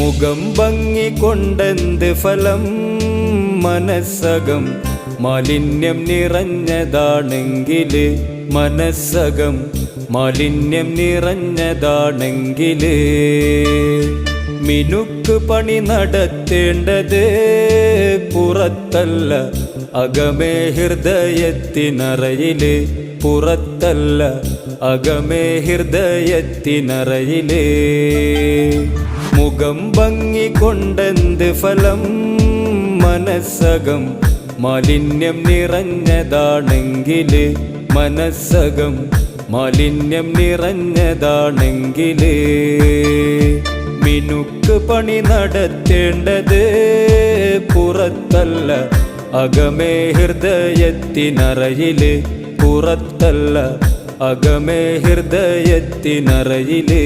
മുഖം ഭംഗി കൊണ്ടെന്ത് ഫലം മനസ്സകം മാലിന്യം നിറഞ്ഞതാണെങ്കില് മനസ്സകം മാലിന്യം നിറഞ്ഞതാണെങ്കില് മിനുക്ക് പണി നടത്തേണ്ടത് പുറത്തല്ല അകമേ ഹൃദയത്തിനറയില് പുറത്തല്ല അകമേ ഹൃദയത്തിനറയില് മുഖം ഭംഗി കൊണ്ടെന്ത് ഫലം മനസ്സകം മാലിന്യം നിറഞ്ഞതാണെങ്കില് മനസ്സകം മാലിന്യം നിറഞ്ഞതാണെങ്കില് മിനുക്ക് പണി നടത്തേണ്ടത് പുറത്തല്ല അകമേ ഹൃദയത്തിനറയില് പുറത്തല്ല അകമേ ഹൃദയത്തിനറയില്